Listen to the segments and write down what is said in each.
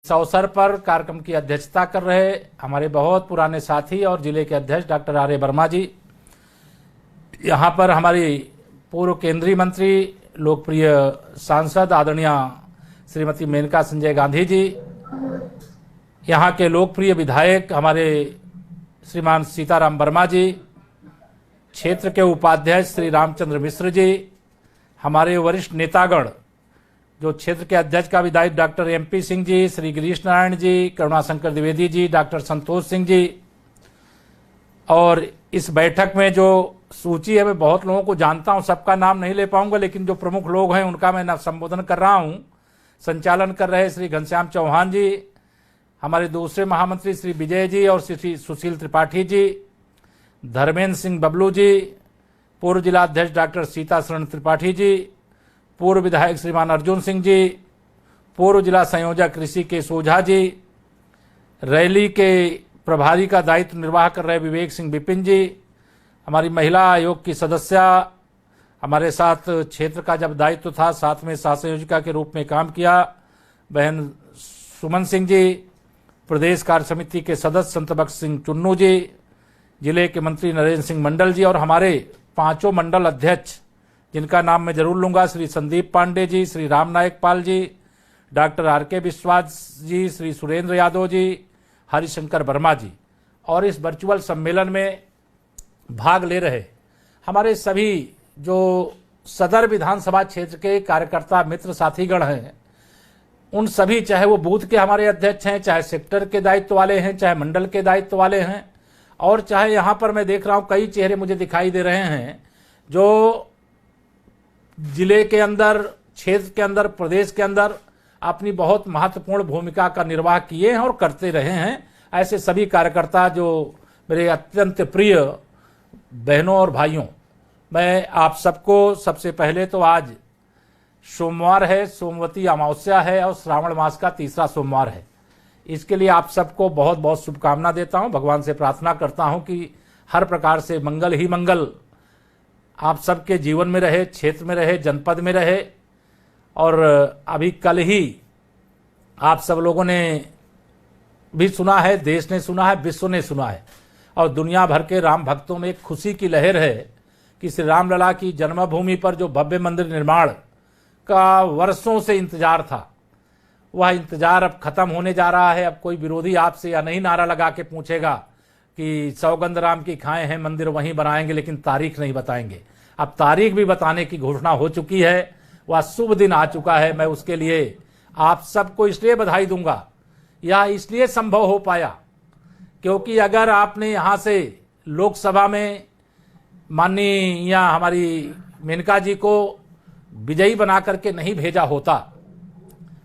इस अवसर पर कार्यक्रम की अध्यक्षता कर रहे हमारे बहुत पुराने साथी और जिले के अध्यक्ष डॉक्टर आर ए वर्मा जी, यहाँ पर हमारी पूर्व केंद्रीय मंत्री लोकप्रिय सांसद आदरणीय श्रीमती मेनका संजय गांधी जी, यहाँ के लोकप्रिय विधायक हमारे श्रीमान सीताराम वर्मा जी, क्षेत्र के उपाध्यक्ष श्री रामचंद्र मिश्र जी, हमारे वरिष्ठ नेतागण जो क्षेत्र के अध्यक्ष का विधायक doctor MP Singh ji, Shri Girish Narayan ji, Karunashankar Dwivedi ji, doctor Santosh Singh ji. और इस बैठक में जो सूची है मैं बहुत लोगों को जानता हूं, सबका नाम नहीं ले पाऊंगा, लेकिन जो प्रमुख लोग हैं उनका मैं संबोधन कर रहा हूं। संचालन कर रहे श्री घनश्याम चौहान जी, हमारे दूसरे महामंत्री श्री विजय जी और श्री सुशील त्रिपाठी जी, धर्मेंद्र सिंह बबलू जी, पूर्व जिलाध्यक्ष डॉक्टर सीताशरण त्रिपाठी जी, पूर्व विधायक श्रीमान अर्जुन सिंह जी, पूर्व जिला संयोजक ऋषि के सोझा जी, रैली के प्रभारी का दायित्व निर्वाह कर रहे विवेक सिंह विपिन जी, हमारी महिला आयोग की सदस्या, हमारे साथ क्षेत्र का जब दायित्व था साथ में सह संयोजिका के रूप में काम किया बहन सुमन सिंह जी, प्रदेश कार्य समिति के सदस्य संतबख्श सिंह चुन्नू जी, जिले के मंत्री नरेंद्र सिंह मंडल जी और हमारे पांचों मंडल अध्यक्ष जिनका नाम मैं जरूर लूंगा, श्री संदीप पांडे जी, श्री राम नायक पाल जी, डॉक्टर आर के विश्वास जी, श्री सुरेंद्र यादव जी, हरिशंकर वर्मा जी, और इस वर्चुअल सम्मेलन में भाग ले रहे हमारे सभी जो सदर विधानसभा क्षेत्र के कार्यकर्ता मित्र साथीगण हैं, उन सभी, चाहे वो बूथ के हमारे अध्यक्ष हैं, चाहे सेक्टर के दायित्व वाले हैं, चाहे मंडल के दायित्व वाले हैं, और चाहे यहाँ पर मैं देख रहा हूँ कई चेहरे मुझे दिखाई दे रहे हैं जो जिले के अंदर, क्षेत्र के अंदर, प्रदेश के अंदर अपनी बहुत महत्वपूर्ण भूमिका का निर्वाह किए हैं और करते रहे हैं। ऐसे सभी कार्यकर्ता जो मेरे अत्यंत प्रिय बहनों और भाइयों, मैं आप सबको सबसे पहले तो आज सोमवार है, सोमवती अमावस्या है और श्रावण मास का तीसरा सोमवार है, इसके लिए आप सबको बहुत बहुत शुभकामना देता हूं। भगवान से प्रार्थना करता हूं कि हर प्रकार से मंगल ही मंगल आप सबके जीवन में रहे, क्षेत्र में रहे, जनपद में रहे। और अभी कल ही आप सब लोगों ने भी सुना है, देश ने सुना है, विश्व ने सुना है, और दुनिया भर के राम भक्तों में एक खुशी की लहर है कि श्री रामलला की जन्मभूमि पर जो भव्य मंदिर निर्माण का वर्षों से इंतजार था, वह इंतजार अब खत्म होने जा रहा है। अब कोई विरोधी आपसे या नहीं नारा लगा के पूछेगा कि सौगंध राम की खाए हैं, मंदिर वहीं बनाएंगे, लेकिन तारीख नहीं बताएंगे। अब तारीख भी बताने की घोषणा हो चुकी है, वह शुभ दिन आ चुका है। मैं उसके लिए आप सबको इसलिए बधाई दूंगा, यह इसलिए संभव हो पाया क्योंकि अगर आपने यहाँ से लोकसभा में माननीय हमारी मेनका जी को विजयी बना करके नहीं भेजा होता,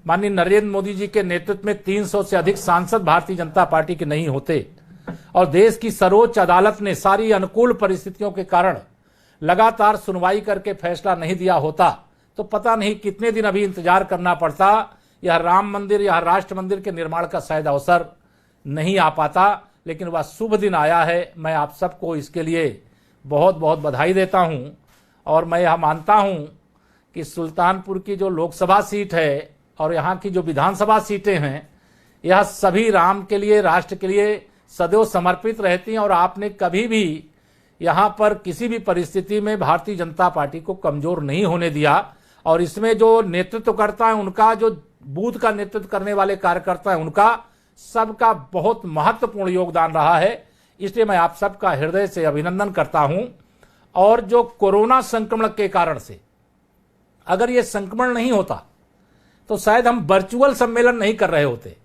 माननीय नरेंद्र मोदी जी के नेतृत्व में 300 से अधिक सांसद भारतीय जनता पार्टी के नहीं होते और देश की सर्वोच्च अदालत ने सारी अनुकूल परिस्थितियों के कारण लगातार सुनवाई करके फैसला नहीं दिया होता, तो पता नहीं कितने दिन अभी इंतजार करना पड़ता, यह राम मंदिर, यह राष्ट्र मंदिर के निर्माण का शायद अवसर नहीं आ पाता। लेकिन वह शुभ दिन आया है, मैं आप सबको इसके लिए बहुत बहुत बधाई देता हूं। और मैं यह मानता हूं कि सुल्तानपुर की जो लोकसभा सीट है और यहाँ की जो विधानसभा सीटें हैं, यह सभी राम के लिए, राष्ट्र के लिए सदैव समर्पित रहती हैं और आपने कभी भी यहाँ पर किसी भी परिस्थिति में भारतीय जनता पार्टी को कमजोर नहीं होने दिया। और इसमें जो नेतृत्व करता है उनका, जो बूथ का नेतृत्व करने वाले कार्यकर्ता है उनका, सबका बहुत महत्वपूर्ण योगदान रहा है। इसलिए मैं आप सबका हृदय से अभिनंदन करता हूं। और जो कोरोना संक्रमण के कारण से अगर ये संक्रमण नहीं होता तो शायद हम वर्चुअल सम्मेलन नहीं कर रहे होते।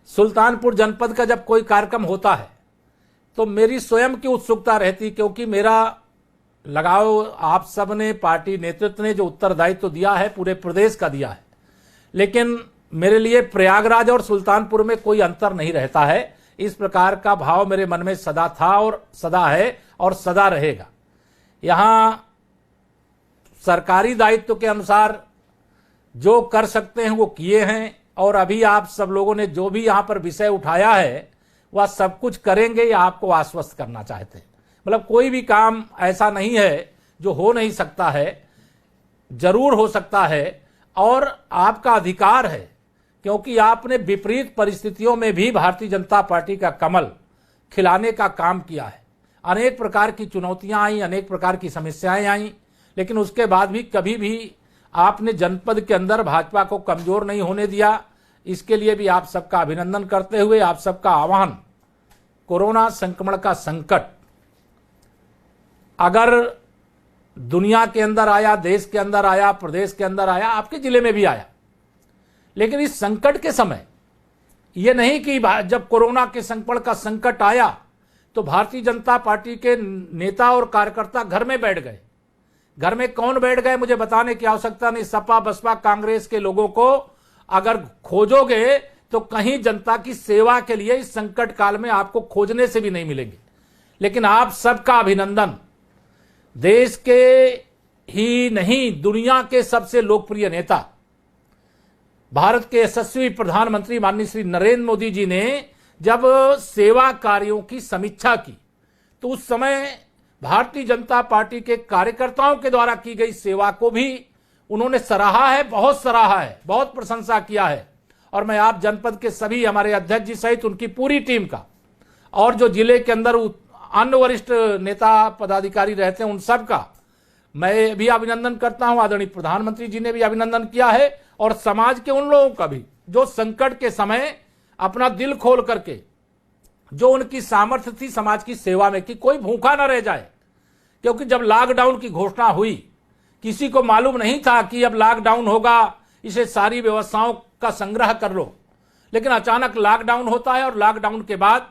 सुल्तानपुर जनपद का जब कोई कार्यक्रम होता है तो मेरी स्वयं की उत्सुकता रहती, क्योंकि मेरा लगाव आप सब ने, पार्टी नेतृत्व ने जो उत्तरदायित्व दिया है पूरे प्रदेश का दिया है, लेकिन मेरे लिए प्रयागराज और सुल्तानपुर में कोई अंतर नहीं रहता है। इस प्रकार का भाव मेरे मन में सदा था और सदा है और सदा रहेगा। यहां सरकारी दायित्व के अनुसार जो कर सकते हैं वो किए हैं, और अभी आप सब लोगों ने जो भी यहां पर विषय उठाया है वह सब कुछ करेंगे, या आपको आश्वस्त करना चाहते हैं। मतलब कोई भी काम ऐसा नहीं है जो हो नहीं सकता है, जरूर हो सकता है और आपका अधिकार है क्योंकि आपने विपरीत परिस्थितियों में भी भारतीय जनता पार्टी का कमल खिलाने का काम किया है। अनेक प्रकार की चुनौतियां आई, अनेक प्रकार की समस्याएं आई, लेकिन उसके बाद भी कभी भी आपने जनपद के अंदर भाजपा को कमजोर नहीं होने दिया। इसके लिए भी आप सबका अभिनंदन करते हुए आप सबका आह्वान, कोरोना संक्रमण का संकट अगर दुनिया के अंदर आया, देश के अंदर आया, प्रदेश के अंदर आया, आपके जिले में भी आया, लेकिन इस संकट के समय यह नहीं कि जब कोरोना के संक्रमण का संकट आया तो भारतीय जनता पार्टी के नेता और कार्यकर्ता घर में बैठ गए। घर में कौन बैठ गए मुझे बताने की आवश्यकता नहीं। सपा बसपा कांग्रेस के लोगों को अगर खोजोगे तो कहीं जनता की सेवा के लिए इस संकट काल में आपको खोजने से भी नहीं मिलेंगे। लेकिन आप सबका अभिनंदन, देश के ही नहीं दुनिया के सबसे लोकप्रिय नेता, भारत के यशस्वी प्रधानमंत्री माननीय श्री नरेंद्र मोदी जी ने जब सेवा कार्यों की समीक्षा की तो उस समय भारतीय जनता पार्टी के कार्यकर्ताओं के द्वारा की गई सेवा को भी उन्होंने सराहा है, बहुत सराहा है, बहुत प्रशंसा किया है। और मैं आप जनपद के सभी हमारे अध्यक्ष जी सहित उनकी पूरी टीम का और जो जिले के अंदर अन्य वरिष्ठ नेता पदाधिकारी रहते हैं उन सब का मैं भी अभिनंदन करता हूं। आदरणीय प्रधानमंत्री जी ने भी अभिनंदन किया है और समाज के उन लोगों का भी जो संकट के समय अपना दिल खोल करके, जो उनकी सामर्थ्य थी समाज की सेवा में, कि कोई भूखा ना रह जाए। क्योंकि जब लॉकडाउन की घोषणा हुई किसी को मालूम नहीं था कि अब लॉकडाउन होगा, इसे सारी व्यवस्थाओं का संग्रह कर लो, लेकिन अचानक लॉकडाउन होता है और लॉकडाउन के बाद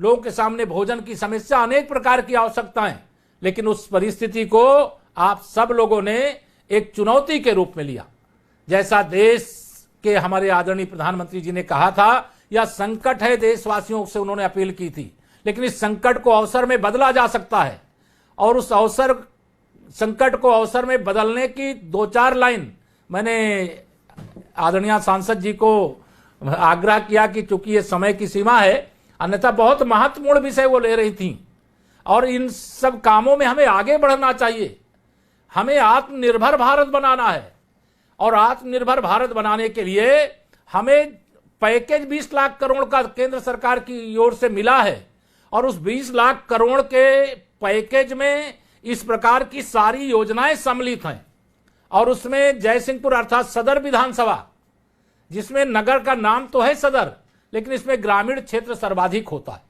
लोगों के सामने भोजन की समस्या, अनेक प्रकार की आवश्यकताएं, लेकिन उस परिस्थिति को आप सब लोगों ने एक चुनौती के रूप में लिया। जैसा देश के हमारे आदरणीय प्रधानमंत्री जी ने कहा था, यह संकट है, देशवासियों से उन्होंने अपील की थी, लेकिन इस संकट को अवसर में बदला जा सकता है। और उस संकट को अवसर में बदलने की 2-4 लाइन मैंने आदरणीय सांसद जी को आग्रह किया कि चूंकि ये समय की सीमा है, अन्यथा बहुत महत्वपूर्ण विषय वो ले रही थी और इन सब कामों में हमें आगे बढ़ना चाहिए। हमें आत्मनिर्भर भारत बनाना है और आत्मनिर्भर भारत बनाने के लिए हमें पैकेज 20 लाख करोड़ का केंद्र सरकार की ओर से मिला है और उस 20 लाख करोड़ के पैकेज में इस प्रकार की सारी योजनाएं सम्मिलित हैं। और उसमें जयसिंहपुर अर्थात सदर विधानसभा, जिसमें नगर का नाम तो है सदर, लेकिन इसमें ग्रामीण क्षेत्र सर्वाधिक होता है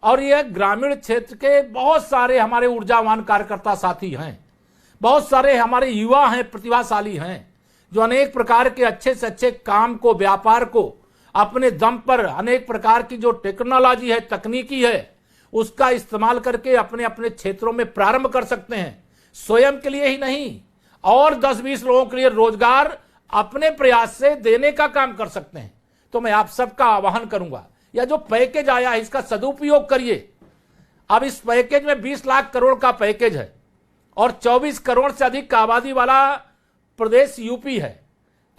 और यह ग्रामीण क्षेत्र के बहुत सारे हमारे ऊर्जावान कार्यकर्ता साथी हैं, बहुत सारे हमारे युवा हैं, प्रतिभाशाली हैं, जो अनेक प्रकार के अच्छे से अच्छे काम को, व्यापार को अपने दम पर अनेक प्रकार की जो टेक्नोलॉजी है, तकनीकी है, उसका इस्तेमाल करके अपने अपने क्षेत्रों में प्रारंभ कर सकते हैं। स्वयं के लिए ही नहीं और 10-20 लोगों के लिए रोजगार अपने प्रयास से देने का काम कर सकते हैं। तो मैं आप सबका आह्वान करूंगा, यह जो पैकेज आया है इसका सदुपयोग करिए। अब इस पैकेज में 20 लाख करोड़ का पैकेज है और 24 करोड़ से अधिक का आबादी वाला प्रदेश यूपी है।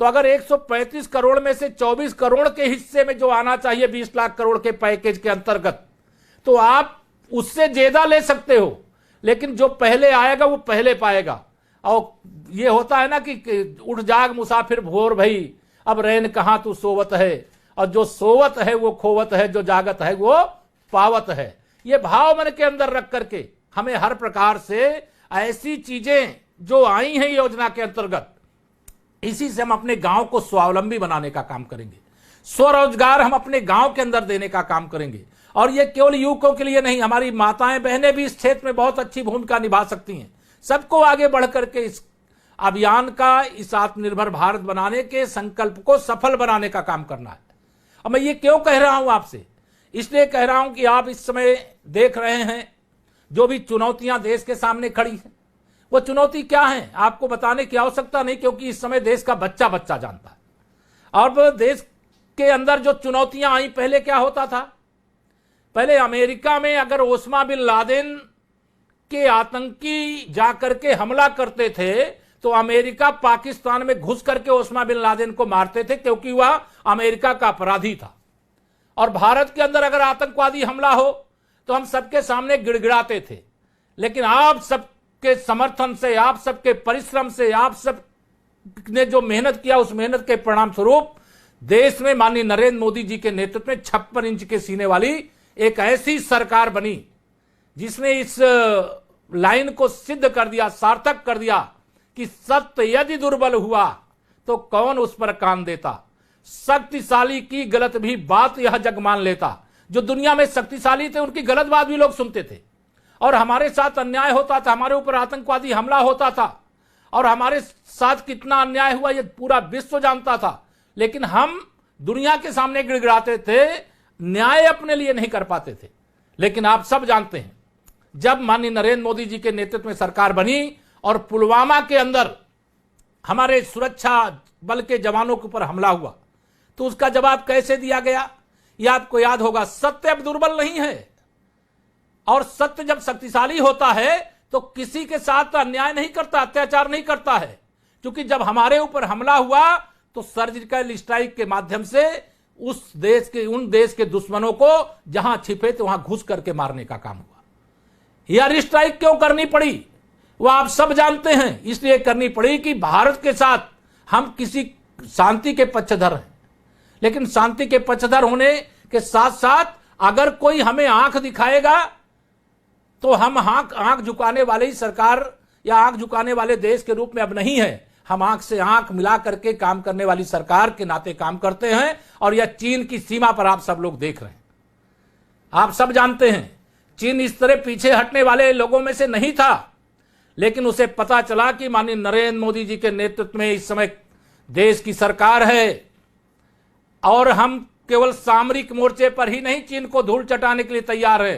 तो अगर 135 करोड़ में से 24 करोड़ के हिस्से में जो आना चाहिए 20 लाख करोड़ के पैकेज के अंतर्गत, तो आप उससे ज्यादा ले सकते हो, लेकिन जो पहले आएगा वो पहले पाएगा। और ये होता है ना कि उठ जाग मुसाफिर भोर भई, अब रैन कहां तू सोवत है, और जो सोवत है वो खोवत है, जो जागत है वो पावत है। ये भाव मन के अंदर रख करके हमें हर प्रकार से ऐसी चीजें जो आई हैं योजना के अंतर्गत, इसी से हम अपने गांव को स्वावलंबी बनाने का काम करेंगे। स्वरोजगार हम अपने गांव के अंदर देने का काम करेंगे। और ये केवल युवकों के लिए नहीं, हमारी माताएं बहनें भी इस क्षेत्र में बहुत अच्छी भूमिका निभा सकती हैं। सबको आगे बढ़ करके इस अभियान का, इस आत्मनिर्भर भारत बनाने के संकल्प को सफल बनाने का काम करना है। और मैं ये क्यों कह रहा हूं आपसे, इसलिए कह रहा हूं कि आप इस समय देख रहे हैं जो भी चुनौतियां देश के सामने खड़ी हैं, वो चुनौती क्या है आपको बताने की आवश्यकता नहीं, क्योंकि इस समय देश का बच्चा बच्चा जानता है। और देश के अंदर जो चुनौतियां आई, पहले क्या होता था, पहले अमेरिका में अगर ओसामा बिन लादेन के आतंकी जाकर के हमला करते थे तो अमेरिका पाकिस्तान में घुस करके ओसामा बिन लादेन को मारते थे, क्योंकि वह अमेरिका का अपराधी था। और भारत के अंदर अगर आतंकवादी हमला हो तो हम सबके सामने गिड़गिड़ाते थे। लेकिन आप सबके समर्थन से, आप सबके परिश्रम से, आप सब ने जो मेहनत किया, उस मेहनत के परिणाम स्वरूप देश में माननीय नरेंद्र मोदी जी के नेतृत्व में 56 इंच के सीने वाली एक ऐसी सरकार बनी जिसने इस लाइन को सिद्ध कर दिया, सार्थक कर दिया कि सत्य यदि दुर्बल हुआ तो कौन उस पर कान देता, शक्तिशाली की गलत भी बात यह जग मान लेता। जो दुनिया में शक्तिशाली थे उनकी गलत बात भी लोग सुनते थे, और हमारे साथ अन्याय होता था, हमारे ऊपर आतंकवादी हमला होता था, और हमारे साथ कितना अन्याय हुआ ये पूरा विश्व जानता था, लेकिन हम दुनिया के सामने गिड़गिड़ाते थे, न्याय अपने लिए नहीं कर पाते थे। लेकिन आप सब जानते हैं, जब माननीय नरेंद्र मोदी जी के नेतृत्व में सरकार बनी और पुलवामा के अंदर हमारे सुरक्षा बल के जवानों के ऊपर हमला हुआ, तो उसका जवाब कैसे दिया गया यह आपको याद होगा। सत्य अब दुर्बल नहीं है, और सत्य जब शक्तिशाली होता है तो किसी के साथ अन्याय नहीं करता, अत्याचार नहीं करता है। क्योंकि जब हमारे ऊपर हमला हुआ तो सर्जिकल स्ट्राइक के माध्यम से उन देश के दुश्मनों को जहां छिपे थे वहां घुस करके मारने का काम हुआ। यह स्ट्राइक क्यों करनी पड़ी वह आप सब जानते हैं। इसलिए करनी पड़ी कि भारत के साथ हम किसी शांति के पक्षधर हैं, लेकिन शांति के पक्षधर होने के साथ साथ अगर कोई हमें आंख दिखाएगा तो हम आंख झुकाने वाले ही सरकार या आंख झुकाने वाले देश के रूप में अब नहीं है। हम आंख से आंख मिला करके काम करने वाली सरकार के नाते काम करते हैं, और यह चीन की सीमा पर आप सब लोग देख रहे हैं। आप सब जानते हैं चीन इस तरह पीछे हटने वाले लोगों में से नहीं था, लेकिन उसे पता चला कि माननीय नरेंद्र मोदी जी के नेतृत्व में इस समय देश की सरकार है, और हम केवल सामरिक मोर्चे पर ही नहीं चीन को धूल चटाने के लिए तैयार है,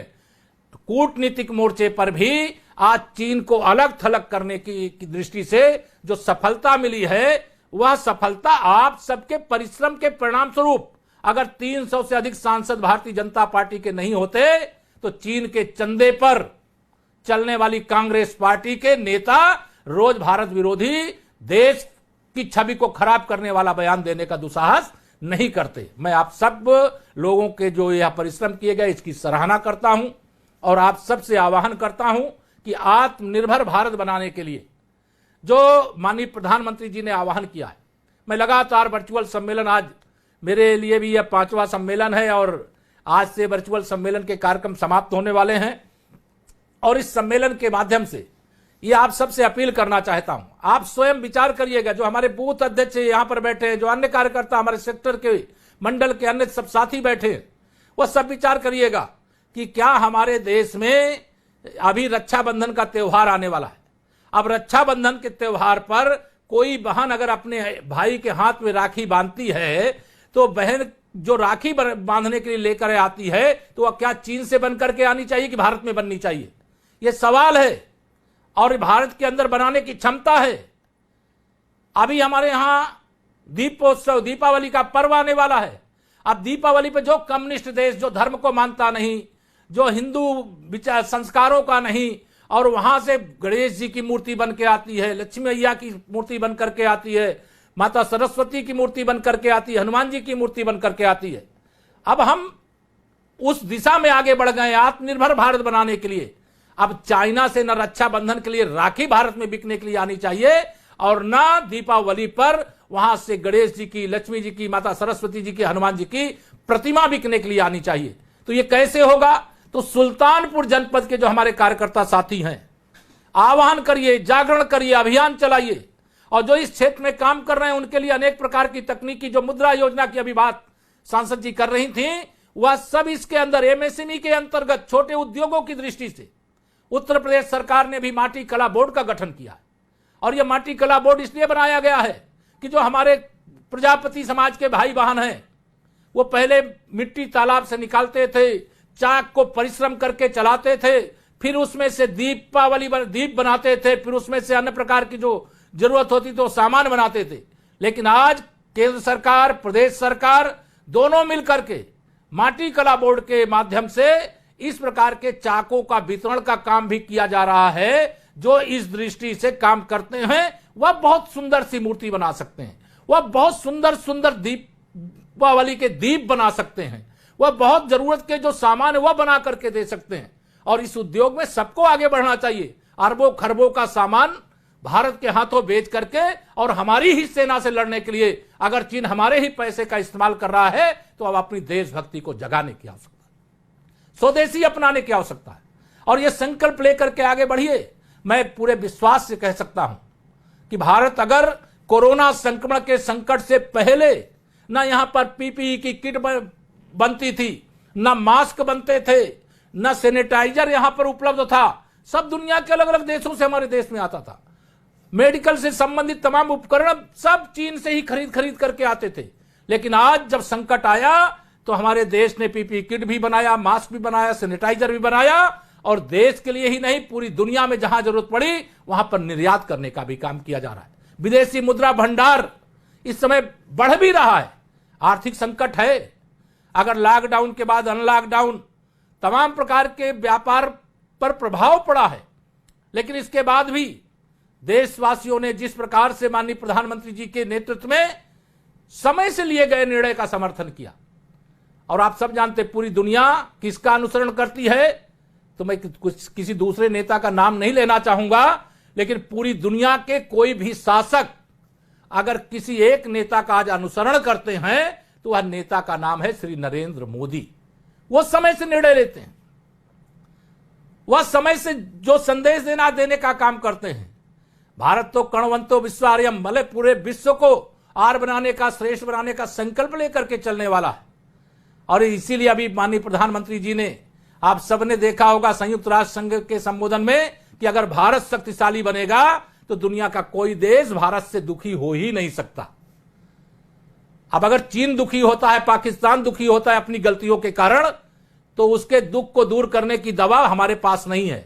कूटनीतिक मोर्चे पर भी आज चीन को अलग थलग करने की दृष्टि से जो सफलता मिली है, वह सफलता आप सबके परिश्रम के परिणाम स्वरूप, अगर 300 से अधिक सांसद भारतीय जनता पार्टी के नहीं होते तो चीन के चंदे पर चलने वाली कांग्रेस पार्टी के नेता रोज भारत विरोधी, देश की छवि को खराब करने वाला बयान देने का दुस्साहस नहीं करते। मैं आप सब लोगों के जो यह परिश्रम किए गए इसकी सराहना करता हूं, और आप सबसे आह्वान करता हूं कि आत्मनिर्भर भारत बनाने के लिए जो माननीय प्रधानमंत्री जी ने आह्वान किया है, मैं लगातार वर्चुअल सम्मेलन, आज मेरे लिए भी यह 5वां सम्मेलन है और आज से वर्चुअल सम्मेलन के कार्यक्रम समाप्त होने वाले हैं, और इस सम्मेलन के माध्यम से ये आप सबसे अपील करना चाहता हूं, आप स्वयं विचार करिएगा। जो हमारे बूथ अध्यक्ष यहां पर बैठे हैं, जो अन्य कार्यकर्ता हमारे सेक्टर के मंडल के अन्य सब साथी बैठे हैं, वह सब विचार करिएगा कि क्या हमारे देश में अभी रक्षाबंधन का त्यौहार आने वाला है। अब रक्षाबंधन के त्यौहार पर कोई बहन अगर अपने भाई के हाथ में राखी बांधती है तो बहन जो राखी बांधने के लिए लेकर आती है तो वह क्या चीन से बनकर के आनी चाहिए कि भारत में बननी चाहिए, यह सवाल है। और भारत के अंदर बनाने की क्षमता है। अभी हमारे यहां दीपोत्सव, दीपावली का पर्व आने वाला है। अब दीपावली पे जो कम्युनिस्ट देश, जो धर्म को मानता नहीं, जो हिंदू विचार संस्कारों का नहीं, और वहां से गणेश जी की मूर्ति बन के आती है, लक्ष्मी मैया की मूर्ति बन करके आती है, माता सरस्वती की मूर्ति बन करके आती है, हनुमान जी की मूर्ति बन करके आती है। अब हम उस दिशा में आगे बढ़ गए आत्मनिर्भर भारत बनाने के लिए। अब चाइना से न रक्षाबंधन के लिए राखी भारत में बिकने के लिए आनी चाहिए, और न दीपावली पर वहां से गणेश जी की, लक्ष्मी जी की, माता सरस्वती जी की, हनुमान जी की प्रतिमा बिकने के लिए आनी चाहिए। तो ये कैसे होगा? तो सुल्तानपुर जनपद के जो हमारे कार्यकर्ता साथी हैं, आह्वान करिए, जागरण करिए, अभियान चलाइए, और जो इस क्षेत्र में काम कर रहे हैं उनके लिए अनेक प्रकार की तकनीकी, जो मुद्रा योजना की अभी बात सांसद जी कर रही थी, वह सब इसके अंदर एमएसएमई के अंतर्गत छोटे उद्योगों की दृष्टि से उत्तर प्रदेश सरकार ने भी माटी कला बोर्ड का गठन किया है। और यह माटी कला बोर्ड इसलिए बनाया गया है कि जो हमारे प्रजापति समाज के भाई बहन हैं, वो पहले मिट्टी तालाब से निकालते थे, चाक को परिश्रम करके चलाते थे, फिर उसमें से दीप बनाते थे, फिर उसमें से अन्य प्रकार की जो जरूरत होती तो सामान बनाते थे। लेकिन आज केंद्र सरकार, प्रदेश सरकार दोनों मिलकर के माटी कला बोर्ड के माध्यम से इस प्रकार के चाकों का वितरण का काम भी किया जा रहा है। जो इस दृष्टि से काम करते हैं वह बहुत सुंदर सी मूर्ति बना सकते हैं, वह बहुत सुंदर सुंदर दीपावली के दीप बना सकते हैं, वह बहुत जरूरत के जो सामान है वह बना करके दे सकते हैं। और इस उद्योग में सबको आगे बढ़ना चाहिए। अरबों खरबों का सामान भारत के हाथों बेच करके और हमारी ही सेना से लड़ने के लिए अगर चीन हमारे ही पैसे का इस्तेमाल कर रहा है तो अब अपनी देशभक्ति को जगाने की आवश्यकता है, स्वदेशी अपनाने की आवश्यकता है और यह संकल्प लेकर के आगे बढ़िए। मैं पूरे विश्वास से कह सकता हूं कि भारत अगर कोरोना संक्रमण के संकट से पहले ना यहां पर पीपीई की किट बनती थी, ना मास्क बनते थे, ना सैनिटाइजर यहां पर उपलब्ध था, सब दुनिया के अलग अलग देशों से हमारे देश में आता था। मेडिकल से संबंधित तमाम उपकरण सब चीन से ही खरीद करके आते थे। लेकिन आज जब संकट आया तो हमारे देश ने पीपीई किट भी बनाया, मास्क भी बनाया, सैनिटाइजर भी बनाया और देश के लिए ही नहीं पूरी दुनिया में जहां जरूरत पड़ी वहां पर निर्यात करने का भी काम किया जा रहा है। विदेशी मुद्रा भंडार इस समय बढ़ भी रहा है। आर्थिक संकट है, अगर लॉकडाउन के बाद अनलॉकडाउन तमाम प्रकार के व्यापार पर प्रभाव पड़ा है, लेकिन इसके बाद भी देशवासियों ने जिस प्रकार से माननीय प्रधानमंत्री जी के नेतृत्व में समय से लिए गए निर्णय का समर्थन किया और आप सब जानते पूरी दुनिया किसका अनुसरण करती है, तो मैं किसी दूसरे नेता का नाम नहीं लेना चाहूंगा, लेकिन पूरी दुनिया के कोई भी शासक अगर किसी एक नेता का आज अनुसरण करते हैं तो वह नेता का नाम है श्री नरेंद्र मोदी। वो समय से निर्णय लेते हैं, वह समय से जो संदेश देने का काम करते हैं। भारत तो कणवंतो विश्वार्यम, भले पूरे विश्व को आर बनाने का, श्रेष्ठ बनाने का संकल्प लेकर के चलने वाला है। और इसीलिए अभी माननीय प्रधानमंत्री जी ने, आप सबने देखा होगा संयुक्त राष्ट्र संघ के संबोधन में कि अगर भारत शक्तिशाली बनेगा तो दुनिया का कोई देश भारत से दुखी हो ही नहीं सकता। अब अगर चीन दुखी होता है, पाकिस्तान दुखी होता है अपनी गलतियों के कारण, तो उसके दुख को दूर करने की दवा हमारे पास नहीं है।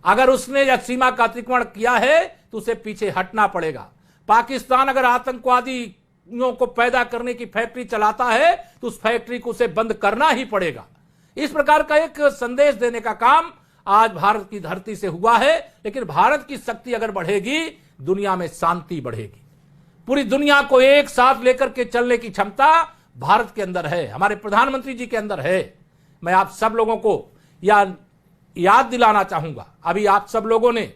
अगर उसने यह सीमा का अतिक्रमण किया है तो उसे पीछे हटना पड़ेगा। पाकिस्तान अगर आतंकवादियों को पैदा करने की फैक्ट्री चलाता है तो उस फैक्ट्री को उसे बंद करना ही पड़ेगा। इस प्रकार का एक संदेश देने का काम आज भारत की धरती से हुआ है। लेकिन भारत की शक्ति अगर बढ़ेगी, दुनिया में शांति बढ़ेगी। पूरी दुनिया को एक साथ लेकर के चलने की क्षमता भारत के अंदर है, हमारे प्रधानमंत्री जी के अंदर है। मैं आप सब लोगों को याद दिलाना चाहूंगा, अभी आप सब लोगों ने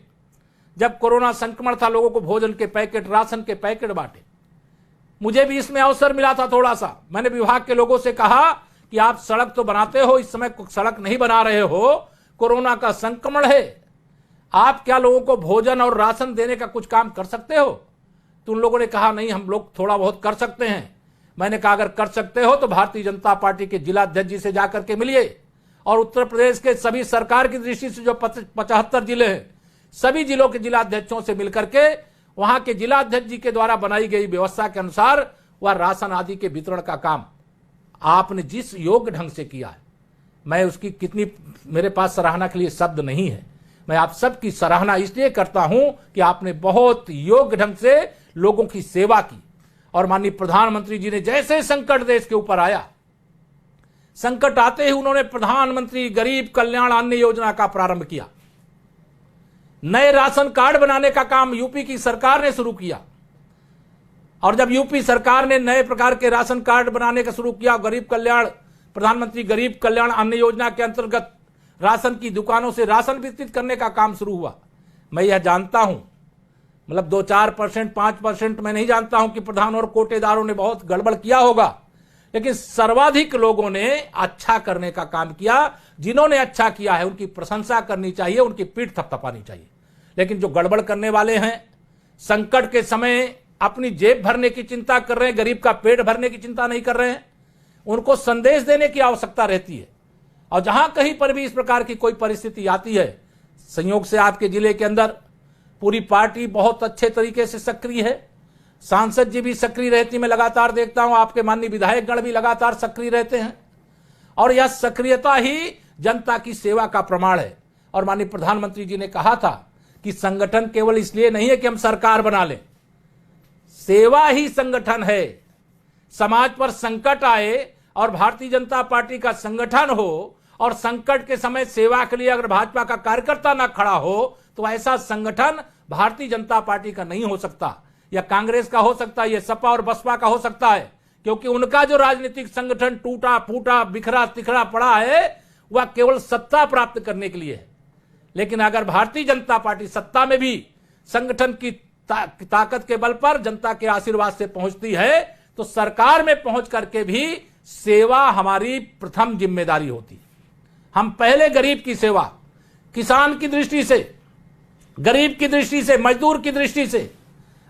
जब कोरोना संक्रमण था, लोगों को भोजन के पैकेट, राशन के पैकेट बांटे। मुझे भी इसमें अवसर मिला था थोड़ा सा। मैंने विभाग के लोगों से कहा कि आप सड़क तो बनाते हो, इस समय सड़क नहीं बना रहे हो, कोरोना का संक्रमण है, आप क्या लोगों को भोजन और राशन देने का कुछ काम कर सकते हो? तो उन लोगों ने कहा नहीं, हम लोग थोड़ा बहुत कर सकते हैं। मैंने कहा अगर कर सकते हो तो भारतीय जनता पार्टी के जिला अध्यक्ष जी से जाकर के मिलिए और उत्तर प्रदेश के सभी सरकार की दृष्टि से जो 75 जिले हैं, सभी जिलों के जिला अध्यक्षों से मिलकर के वहां के जिला अध्यक्ष जी के द्वारा बनाई गई व्यवस्था के अनुसार वह राशन आदि के वितरण का काम आपने जिस योग्य ढंग से किया है, मैं उसकी कितनी, मेरे पास सराहना के लिए शब्द नहीं है। मैं आप सबकी सराहना इसलिए करता हूं कि आपने बहुत योग्य ढंग से लोगों की सेवा की। और माननीय प्रधानमंत्री जी ने जैसे संकट देश के ऊपर आया, संकट आते ही उन्होंने प्रधानमंत्री गरीब कल्याण अन्न योजना का प्रारंभ किया। नए राशन कार्ड बनाने का काम यूपी की सरकार ने शुरू किया और जब यूपी सरकार ने नए प्रकार के राशन कार्ड बनाने का शुरू किया, गरीब कल्याण, प्रधानमंत्री गरीब कल्याण अन्न योजना के अंतर्गत राशन की दुकानों से राशन वितरित करने का काम शुरू हुआ। मैं यह जानता हूं, मतलब 2-4%, 5% मैं नहीं जानता हूं कि प्रधान और कोटेदारों ने बहुत गड़बड़ किया होगा, लेकिन सर्वाधिक लोगों ने अच्छा करने का काम किया। जिन्होंने अच्छा किया है उनकी प्रशंसा करनी चाहिए, उनकी पीठ थपथपानी चाहिए। लेकिन जो गड़बड़ करने वाले हैं, संकट के समय अपनी जेब भरने की चिंता कर रहे हैं, गरीब का पेट भरने की चिंता नहीं कर रहे हैं, उनको संदेश देने की आवश्यकता रहती है। और जहां कहीं पर भी इस प्रकार की कोई परिस्थिति आती है, संयोग से आपके जिले के अंदर पूरी पार्टी बहुत अच्छे तरीके से सक्रिय है, सांसद जी भी सक्रिय रहती, मैं लगातार देखता हूं, आपके माननीय विधायकगण भी लगातार सक्रिय रहते हैं और यह सक्रियता ही जनता की सेवा का प्रमाण है। और माननीय प्रधानमंत्री जी ने कहा था कि संगठन केवल इसलिए नहीं है कि हम सरकार बना लें, सेवा ही संगठन है। समाज पर संकट आए और भारतीय जनता पार्टी का संगठन हो और संकट के समय सेवा के लिए अगर भाजपा का कार्यकर्ता ना खड़ा हो तो ऐसा संगठन भारतीय जनता पार्टी का नहीं हो सकता, या कांग्रेस का हो सकता है, या सपा और बसपा का हो सकता है, क्योंकि उनका जो राजनीतिक संगठन टूटा फूटा बिखरा तिखरा पड़ा है वह केवल सत्ता प्राप्त करने के लिए है। लेकिन अगर भारतीय जनता पार्टी सत्ता में भी संगठन की ताकत के बल पर, जनता के आशीर्वाद से पहुंचती है, तो सरकार में पहुंच करके भी सेवा हमारी प्रथम जिम्मेदारी होती है। हम पहले गरीब की सेवा, किसान की दृष्टि से, गरीब की दृष्टि से, मजदूर की दृष्टि से,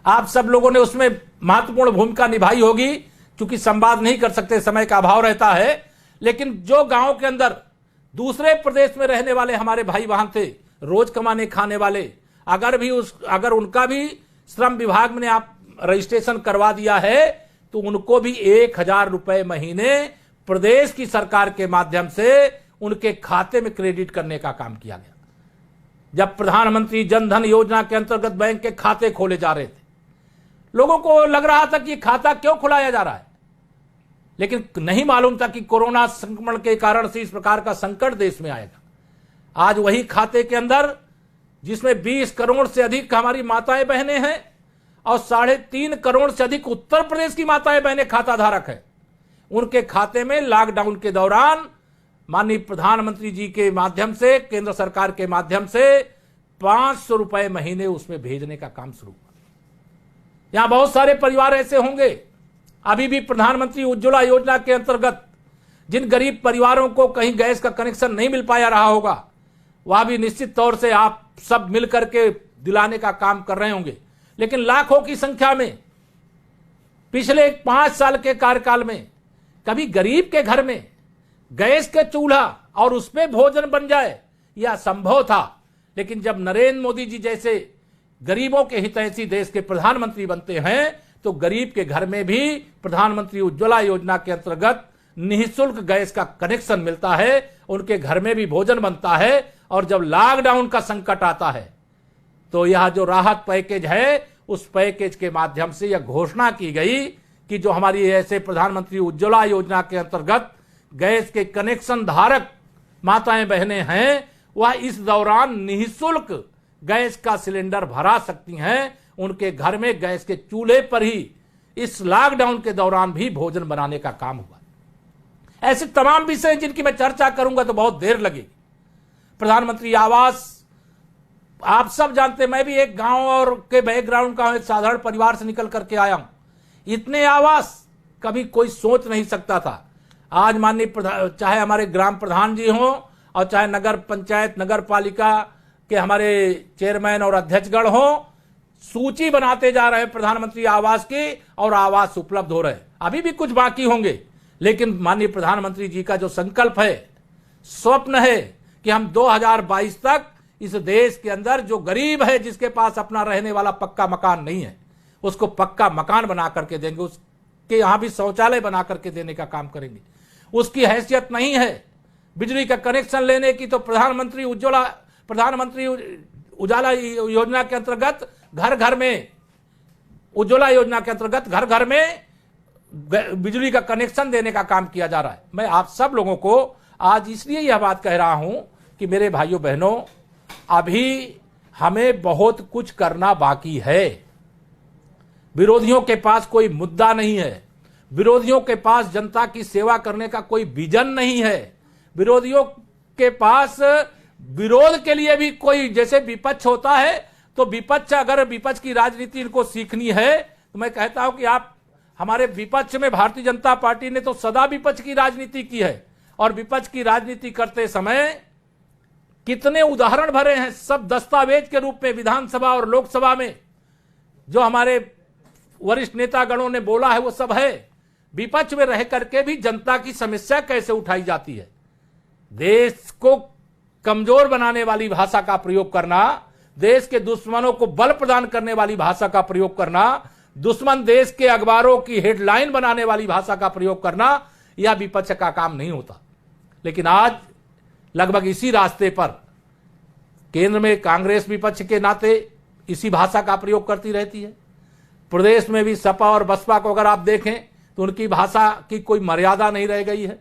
आप सब लोगों ने उसमें महत्वपूर्ण भूमिका निभाई होगी। चूंकि संवाद नहीं कर सकते, समय का अभाव रहता है, लेकिन जो गांव के अंदर दूसरे प्रदेश में रहने वाले हमारे भाई बहन थे, रोज कमाने खाने वाले, अगर उनका भी श्रम विभाग ने आप रजिस्ट्रेशन करवा दिया है, तो उनको भी 1,000 रुपए महीने प्रदेश की सरकार के माध्यम से उनके खाते में क्रेडिट करने का काम किया गया। जब प्रधानमंत्री जन धन योजना के अंतर्गत बैंक के खाते खोले जा रहे थे, लोगों को लग रहा था कि ये खाता क्यों खुलाया जा रहा है, लेकिन नहीं मालूम था कि कोरोना संक्रमण के कारण से इस प्रकार का संकट देश में आएगा। आज वही खाते के अंदर, जिसमें 20 करोड़ से अधिक हमारी माताएं बहनें हैं और 3.5 करोड़ से अधिक उत्तर प्रदेश की माताएं बहनें खाता धारक है, उनके खाते में लॉकडाउन के दौरान माननीय प्रधानमंत्री जी के माध्यम से, केंद्र सरकार के माध्यम से 500 रुपए महीने उसमें भेजने का काम शुरू हुआ। यहां बहुत सारे परिवार ऐसे होंगे, अभी भी प्रधानमंत्री उज्ज्वला योजना के अंतर्गत जिन गरीब परिवारों को कहीं गैस का कनेक्शन नहीं मिल पाया रहा होगा, वह भी निश्चित तौर से आप सब मिलकर के दिलाने का काम कर रहे होंगे। लेकिन लाखों की संख्या में पिछले 5 साल के कार्यकाल में कभी गरीब के घर में गैस के चूल्हा और उस पे भोजन बन जाए, यह असंभव था। लेकिन जब नरेंद्र मोदी जी जैसे गरीबों के हितैषी देश के प्रधानमंत्री बनते हैं, तो गरीब के घर में भी प्रधानमंत्री उज्ज्वला योजना के अंतर्गत निःशुल्क गैस का कनेक्शन मिलता है, उनके घर में भी भोजन बनता है। और जब लॉकडाउन का संकट आता है, तो यह जो राहत पैकेज है, उस पैकेज के माध्यम से यह घोषणा की गई कि जो हमारी ऐसे प्रधानमंत्री उज्ज्वला योजना के अंतर्गत गैस के कनेक्शन धारक माताएं बहनें हैं, वह इस दौरान निःशुल्क गैस का सिलेंडर भरा सकती हैं। उनके घर में गैस के चूल्हे पर ही इस लॉकडाउन के दौरान भी भोजन बनाने का काम हुआ। ऐसे तमाम विषय जिनकी मैं चर्चा करूंगा तो बहुत देर लगेगी। प्रधानमंत्री आवास, आप सब जानते, मैं भी एक गांव और के बैकग्राउंड का, एक साधारण परिवार से निकल करके आया हूं। इतने आवास कभी कोई सोच नहीं सकता था। आज माननीय चाहे हमारे ग्राम प्रधान जी हों और चाहे नगर पंचायत, नगर पालिका के हमारे चेयरमैन और अध्यक्षगण हों, सूची बनाते जा रहे हैं प्रधानमंत्री आवास की, और आवास उपलब्ध हो रहे हैं। अभी भी कुछ बाकी होंगे, लेकिन माननीय प्रधानमंत्री जी का जो संकल्प है, स्वप्न है कि हम 2022 तक इस देश के अंदर जो गरीब है, जिसके पास अपना रहने वाला पक्का मकान नहीं है, उसको पक्का मकान बना करके देंगे, उसके यहां भी शौचालय बना करके देने का काम करेंगे। उसकी हैसियत नहीं है बिजली का कनेक्शन लेने की, तो प्रधानमंत्री उजाला योजना के अंतर्गत घर घर में, उज्ज्वला योजना के अंतर्गत घर घर में बिजली का कनेक्शन देने का काम किया जा रहा है। मैं आप सब लोगों को आज इसलिए यह बात कह रहा हूं कि मेरे भाइयों बहनों, अभी हमें बहुत कुछ करना बाकी है। विरोधियों के पास कोई मुद्दा नहीं है, विरोधियों के पास जनता की सेवा करने का कोई विजन नहीं है, विरोधियों के पास विरोध के लिए भी कोई, जैसे विपक्ष होता है, तो विपक्ष, अगर विपक्ष की राजनीति इनको सीखनी है, तो मैं कहता हूं कि आप, हमारे विपक्ष में भारतीय जनता पार्टी ने तो सदा विपक्ष की राजनीति की है, और विपक्ष की राजनीति करते समय कितने उदाहरण भरे हैं। सब दस्तावेज के रूप में विधानसभा और लोकसभा में जो हमारे वरिष्ठ नेतागणों ने बोला है, वो सब है। विपक्ष में रह करके भी जनता की समस्या कैसे उठाई जाती है, देश को कमजोर बनाने वाली भाषा का प्रयोग करना, देश के दुश्मनों को बल प्रदान करने वाली भाषा का प्रयोग करना, दुश्मन देश के अखबारों की हेडलाइन बनाने वाली भाषा का प्रयोग करना, यह विपक्ष का काम नहीं होता। लेकिन आज लगभग इसी रास्ते पर केंद्र में कांग्रेस विपक्ष के नाते इसी भाषा का प्रयोग करती रहती है। प्रदेश में भी सपा और बसपा को अगर आप देखें तो उनकी भाषा की कोई मर्यादा नहीं रह गई है।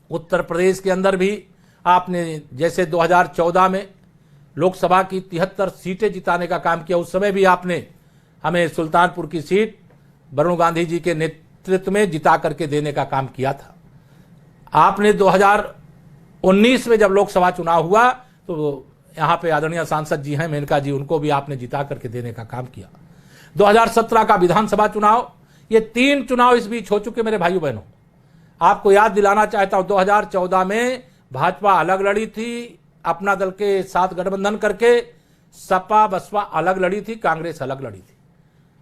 उत्तर प्रदेश के अंदर भी आपने जैसे 2014 में लोकसभा की 73 सीटें जिताने का काम किया, उस समय भी आपने हमें सुल्तानपुर की सीट वरुण गांधी जी के नेतृत्व में जिता करके देने का काम किया था। आपने 2019 में जब लोकसभा चुनाव हुआ तो यहाँ पे आदरणीय सांसद जी हैं मेनका जी, उनको भी आपने जिता करके देने का काम किया। 2017 का विधानसभा चुनाव, ये 3 चुनाव इस बीच हो चुके मेरे भाइयों बहनों। आपको याद दिलाना चाहता हूं 2014 में भाजपा अलग लड़ी थी अपना दल के साथ गठबंधन करके, सपा बसपा अलग लड़ी थी, कांग्रेस अलग लड़ी थी,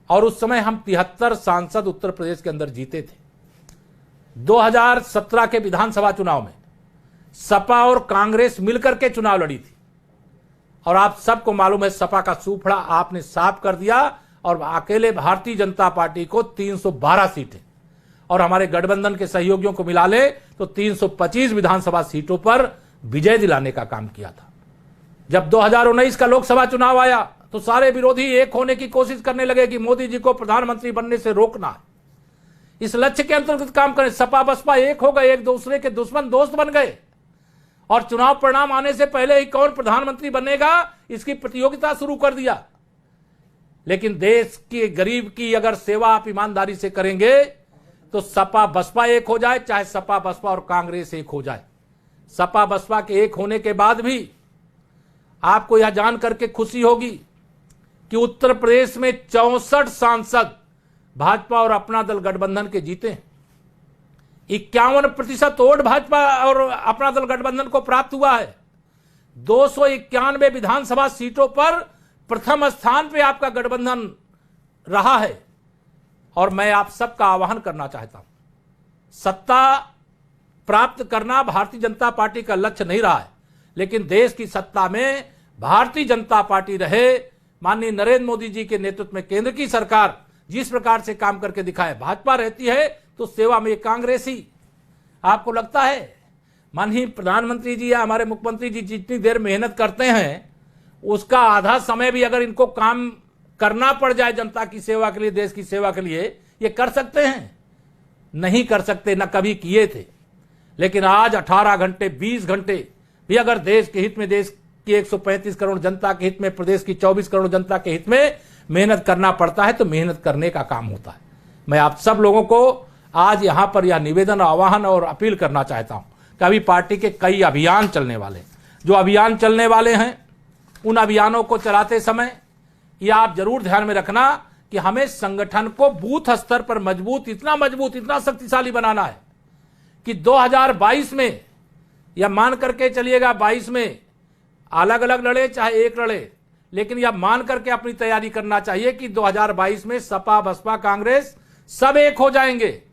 और उस समय हम 73 सांसद उत्तर प्रदेश के अंदर जीते थे। 2017 के विधानसभा चुनाव में सपा और कांग्रेस मिलकर के चुनाव लड़ी थी, और आप सबको मालूम है सपा का सूफड़ा आपने साफ कर दिया और अकेले भारतीय जनता पार्टी को 312 सीटें और हमारे गठबंधन के सहयोगियों को मिला ले तो 325 विधानसभा सीटों पर विजय दिलाने का काम किया था। जब 2019 का लोकसभा चुनाव आया तो सारे विरोधी एक होने की कोशिश करने लगे कि मोदी जी को प्रधानमंत्री बनने से रोकना है। इस लक्ष्य के अंतर्गत काम करें। सपा बसपा एक हो गए, एक दूसरे के दुश्मन दोस्त बन गए, और चुनाव परिणाम आने से पहले ही कौन प्रधानमंत्री बनेगा इसकी प्रतियोगिता शुरू कर दिया। लेकिन देश के गरीब की अगर सेवा आप ईमानदारी से करेंगे तो सपा बसपा एक हो जाए, चाहे सपा बसपा और कांग्रेस एक हो जाए। सपा बसपा के एक होने के बाद भी आपको यह जान करके खुशी होगी कि उत्तर प्रदेश में 64 सांसद भाजपा और अपना दल गठबंधन के जीते। 51% वोट भाजपा और अपना दल गठबंधन को प्राप्त हुआ है। 291 विधानसभा सीटों पर प्रथम स्थान पे आपका गठबंधन रहा है। और मैं आप सबका आह्वान करना चाहता हूं, सत्ता प्राप्त करना भारतीय जनता पार्टी का लक्ष्य नहीं रहा है, लेकिन देश की सत्ता में भारतीय जनता पार्टी रहे। माननीय नरेंद्र मोदी जी के नेतृत्व में केंद्र की सरकार जिस प्रकार से काम करके दिखाए, भाजपा रहती है तो सेवा में कांग्रेसी। आपको लगता है माननीय प्रधानमंत्री जी या हमारे मुख्यमंत्री जी जितनी देर मेहनत करते हैं उसका आधा समय भी अगर इनको काम करना पड़ जाए जनता की सेवा के लिए, देश की सेवा के लिए, ये कर सकते हैं? नहीं कर सकते, न कभी किए थे। लेकिन आज 18 घंटे 20 घंटे भी अगर देश के हित में, देश की 135 करोड़ जनता के हित में, प्रदेश की 24 करोड़ जनता के हित में मेहनत करना पड़ता है तो मेहनत करने का काम होता है। मैं आप सब लोगों को आज यहां पर यह निवेदन, आह्वान और अपील करना चाहता हूं कि अभी पार्टी के कई अभियान चलने वाले, जो अभियान चलने वाले हैं उन अभियानों को चलाते समय यह आप जरूर ध्यान में रखना कि हमें संगठन को बूथ स्तर पर मजबूत, इतना शक्तिशाली बनाना है कि 2022 में, या मान करके चलिएगा 22 में अलग अलग लड़े चाहे एक लड़े, लेकिन यह मान करके अपनी तैयारी करना चाहिए कि 2022 में सपा बसपा कांग्रेस सब एक हो जाएंगे।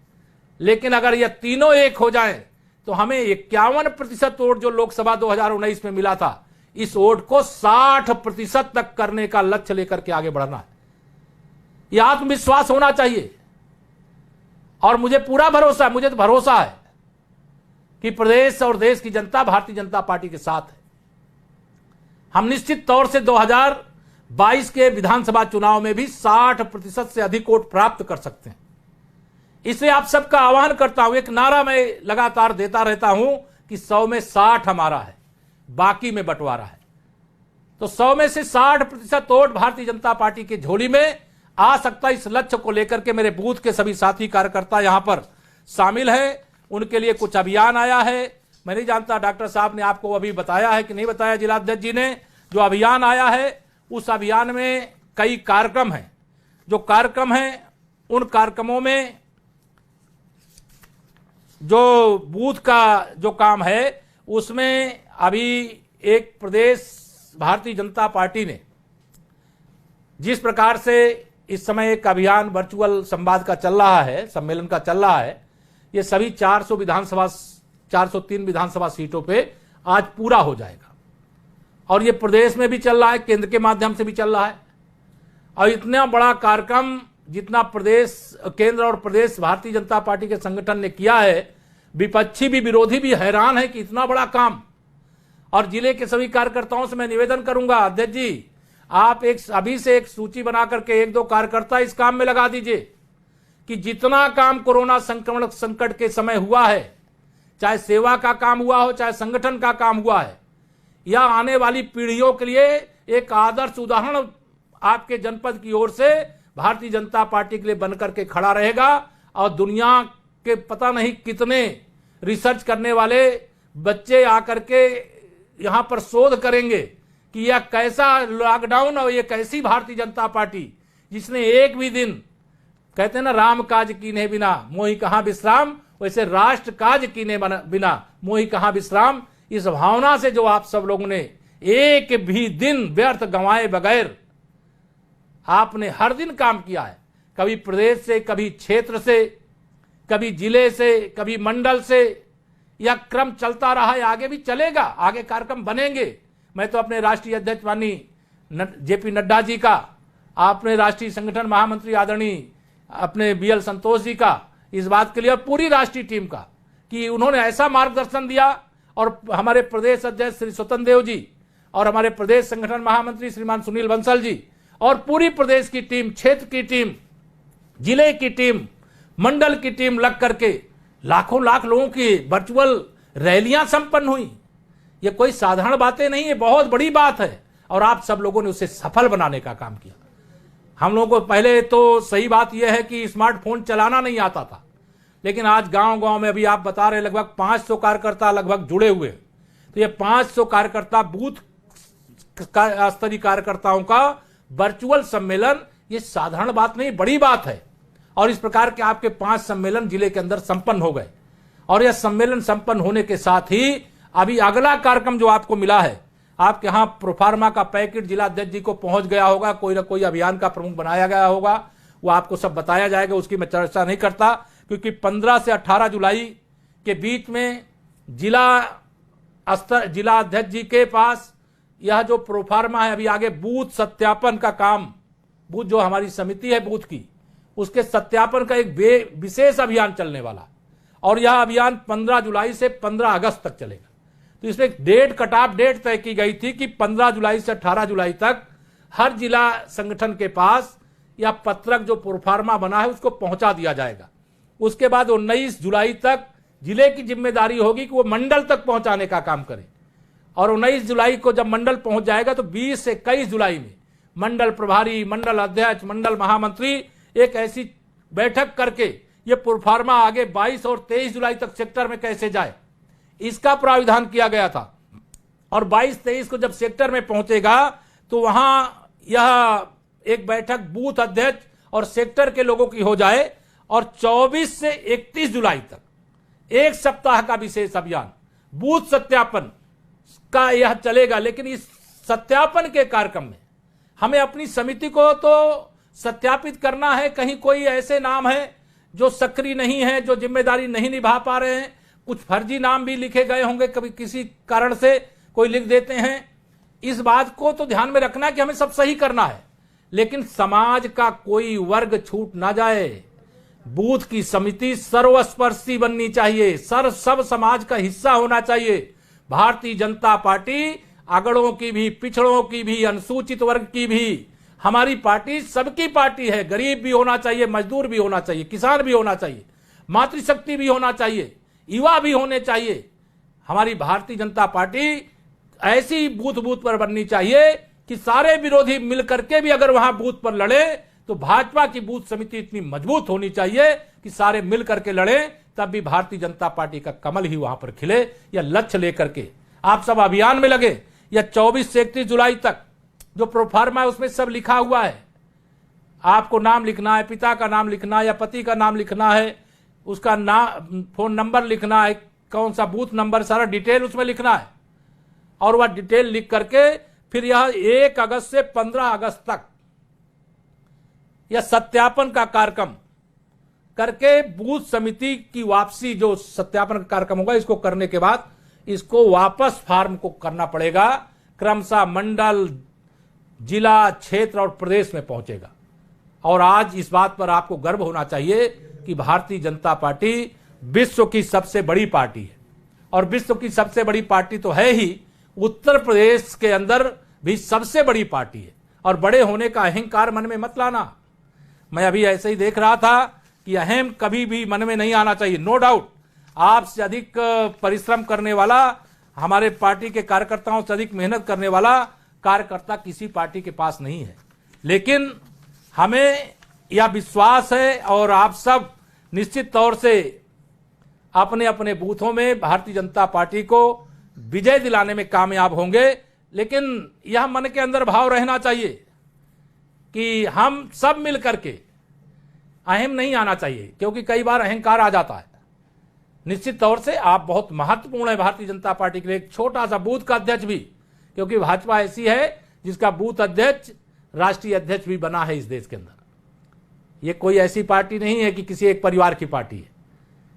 लेकिन अगर यह तीनों एक हो जाएं तो हमें 51% वोट जो लोकसभा 2019 में मिला था, इस वोट को 60% तक करने का लक्ष्य लेकर के आगे बढ़ना है। यह आत्मविश्वास होना चाहिए और मुझे पूरा भरोसा, मुझे तो भरोसा है कि प्रदेश और देश की जनता भारतीय जनता पार्टी के साथ है। हम निश्चित तौर से 2022 के विधानसभा चुनाव में भी 60% से अधिक वोट प्राप्त कर सकते हैं। इसलिए आप सबका आह्वान करता हूं, एक नारा मैं लगातार देता रहता हूं कि 100 में 60 हमारा है, बाकी में बंटवारा है। तो 100 में से 60% वोट भारतीय जनता पार्टी की झोली में आ सकता है। इस लक्ष्य को लेकर के मेरे बूथ के सभी साथी कार्यकर्ता यहां पर शामिल हैं। उनके लिए कुछ अभियान आया है। मैं नहीं जानता डॉक्टर साहब ने आपको अभी बताया है कि नहीं बताया, जिलाध्यक्ष जी ने। जो अभियान आया है उस अभियान में कई कार्यक्रम हैं। जो कार्यक्रम हैं उन कार्यक्रमों में जो बूथ का जो काम है उसमें अभी एक प्रदेश भारतीय जनता पार्टी ने जिस प्रकार से इस समय एक अभियान वर्चुअल संवाद का चल रहा है, सम्मेलन का चल रहा है, ये सभी 403 विधानसभा सीटों पे आज पूरा हो जाएगा। और ये प्रदेश में भी चल रहा है, केंद्र के माध्यम से भी चल रहा है। और इतना बड़ा कार्यक्रम जितना प्रदेश, केंद्र और प्रदेश भारतीय जनता पार्टी के संगठन ने किया है, विपक्षी भी, विरोधी भी हैरान है कि इतना बड़ा काम। और जिले के सभी कार्यकर्ताओं से मैं निवेदन करूंगा, अध्यक्ष जी आप अभी से एक सूची बना करके 1-2 कार्यकर्ता इस काम में लगा दीजिए कि जितना काम कोरोना संक्रमण संकट के समय हुआ है, चाहे सेवा का काम हुआ हो, चाहे संगठन का काम हुआ है, या आने वाली पीढ़ियों के लिए एक आदर्श उदाहरण आपके जनपद की ओर से भारतीय जनता पार्टी के लिए बनकर के खड़ा रहेगा। और दुनिया के पता नहीं कितने रिसर्च करने वाले बच्चे आकर के यहां पर शोध करेंगे कि यह कैसा लॉकडाउन और यह कैसी भारतीय जनता पार्टी जिसने एक भी दिन, कहते हैं ना राम काज कीन्हे बिना मोहि कहां विश्राम, वैसे राष्ट्र काज कीन्हे बिना मोहि कहां विश्राम, इस भावना से जो आप सब लोगों ने एक भी दिन व्यर्थ गंवाए बगैर आपने हर दिन काम किया है, कभी प्रदेश से, कभी क्षेत्र से, कभी जिले से, कभी मंडल से, यह क्रम चलता रहा है, आगे भी चलेगा, आगे कार्यक्रम बनेंगे। मैं तो अपने राष्ट्रीय अध्यक्ष माननीय जेपी नड्डा जी का, आपने राष्ट्रीय संगठन महामंत्री आदरणीय अपने बीएल संतोष जी का इस बात के लिए और पूरी राष्ट्रीय टीम का कि उन्होंने ऐसा मार्गदर्शन दिया, और हमारे प्रदेश अध्यक्ष श्री स्वतंत्र देव जी और हमारे प्रदेश संगठन महामंत्री श्रीमान सुनील बंसल जी और पूरी प्रदेश की टीम, क्षेत्र की टीम, जिले की टीम, मंडल की टीम लग करके लाखों लाख लोगों की वर्चुअल रैलियां संपन्न हुई। ये कोई साधारण बातें नहीं है, बहुत बड़ी बात है, और आप सब लोगों ने उसे सफल बनाने का काम किया। हम लोगों को पहले तो सही बात यह है कि स्मार्टफोन चलाना नहीं आता था, लेकिन आज गांव गांव में अभी आप बता रहे लगभग 500 कार्यकर्ता लगभग जुड़े हुए, तो ये 500 कार्यकर्ता बूथ स्तरीय कार्यकर्ताओं का वर्चुअल सम्मेलन, ये साधारण बात नहीं, बड़ी बात है। और इस प्रकार के आपके 5 सम्मेलन जिले के अंदर संपन्न हो गए, और यह सम्मेलन संपन्न होने के साथ ही अभी अगला कार्यक्रम जो आपको मिला है, आपके यहां प्रोफार्मा का पैकेट जिला अध्यक्ष जी को पहुंच गया होगा, कोई ना कोई अभियान का प्रमुख बनाया गया होगा, वो आपको सब बताया जाएगा, उसकी मैं चर्चा नहीं करता, क्योंकि 15 से 18 जुलाई के बीच में जिला अध्यक्ष जी के पास यह जो प्रोफार्मा है, अभी आगे बूथ सत्यापन का काम, बूथ जो हमारी समिति है बूथ की, उसके सत्यापन का एक विशेष अभियान चलने वाला, और यह अभियान 15 जुलाई से 15 अगस्त तक चलेगा। तो इसमें डेट कट ऑफ डेट तय की गई थी कि 15 जुलाई से 18 जुलाई तक हर जिला संगठन के पास यह पत्रक जो प्रोफार्मा बना है उसको पहुंचा दिया जाएगा। उसके बाद 19 जुलाई तक जिले की जिम्मेदारी होगी कि वो मंडल तक पहुंचाने का काम करे, और 19 जुलाई को जब मंडल पहुंच जाएगा तो 20 से 21 जुलाई में मंडल प्रभारी, मंडल अध्यक्ष, मंडल महामंत्री एक ऐसी बैठक करके ये प्रोफार्मा आगे 22 और 23 जुलाई तक सेक्टर में कैसे जाए, इसका प्राविधान किया गया था। और 22-23 को जब सेक्टर में पहुंचेगा तो वहां यह एक बैठक बूथ अध्यक्ष और सेक्टर के लोगों की हो जाए, और 24 से 31 जुलाई तक एक सप्ताह का विशेष अभियान बूथ सत्यापन का यह चलेगा। लेकिन इस सत्यापन के कार्यक्रम में हमें अपनी समिति को तो सत्यापित करना है, कहीं कोई ऐसे नाम है जो सक्रिय नहीं है, जो जिम्मेदारी नहीं निभा पा रहे हैं, कुछ फर्जी नाम भी लिखे गए होंगे, कभी किसी कारण से कोई लिख देते हैं। इस बात को तो ध्यान में रखना कि हमें सब सही करना है, लेकिन समाज का कोई वर्ग छूट ना जाए। बूथ की समिति सर्वस्पर्शी बननी चाहिए, सब समाज का हिस्सा होना चाहिए। भारतीय जनता पार्टी अगड़ों की भी, पिछड़ों की भी, अनुसूचित वर्ग की भी, हमारी पार्टी सबकी पार्टी है। गरीब भी होना चाहिए, मजदूर भी होना चाहिए, किसान भी होना चाहिए, मातृशक्ति भी होना चाहिए, युवा भी होने चाहिए। हमारी भारतीय जनता पार्टी ऐसी बूथ बूथ पर बननी चाहिए कि सारे विरोधी मिलकर के भी अगर वहां बूथ पर लड़े तो भाजपा की बूथ समिति इतनी मजबूत होनी चाहिए कि सारे मिल करके लड़े, तब भी भारतीय जनता पार्टी का कमल ही वहां पर खिले। यह लक्ष्य लेकर के आप सब अभियान में लगे। यह 24 से 31 जुलाई तक जो प्रोफार्मा है उसमें सब लिखा हुआ है, आपको नाम लिखना है, पिता का नाम लिखना है या पति का नाम लिखना है, उसका नाम, फोन नंबर लिखना है, कौन सा बूथ नंबर, सारा डिटेल उसमें लिखना है। और वह डिटेल लिख करके फिर यह 1 अगस्त से 15 अगस्त तक यह सत्यापन का कार्यक्रम करके बूथ समिति की वापसी, जो सत्यापन का कार्यक्रम होगा, इसको करने के बाद इसको वापस फार्म को करना पड़ेगा, क्रमशः मंडल, जिला, क्षेत्र और प्रदेश में पहुंचेगा। और आज इस बात पर आपको गर्व होना चाहिए कि भारतीय जनता पार्टी विश्व की सबसे बड़ी पार्टी है, और विश्व की सबसे बड़ी पार्टी तो है ही, उत्तर प्रदेश के अंदर भी सबसे बड़ी पार्टी है। और बड़े होने का अहंकार मन में मत लाना। मैं अभी ऐसे ही देख रहा था कि अहम कभी भी मन में नहीं आना चाहिए। नो डाउट आपसे अधिक परिश्रम करने वाला, हमारे पार्टी के कार्यकर्ताओं से अधिक मेहनत करने वाला कार्यकर्ता किसी पार्टी के पास नहीं है। लेकिन हमें यह विश्वास है और आप सब निश्चित तौर से अपने अपने बूथों में भारतीय जनता पार्टी को विजय दिलाने में कामयाब होंगे। लेकिन यह मन के अंदर भाव रहना चाहिए कि हम सब मिल करके, अहम नहीं आना चाहिए, क्योंकि कई बार अहंकार आ जाता है। निश्चित तौर से आप बहुत महत्वपूर्ण है भारतीय जनता पार्टी के लिए, एक छोटा सा बूथ का अध्यक्ष भी, क्योंकि भाजपा ऐसी है जिसका बूथ अध्यक्ष राष्ट्रीय अध्यक्ष भी बना है इस देश के अंदर। ये कोई ऐसी पार्टी नहीं है कि किसी एक परिवार की पार्टी है,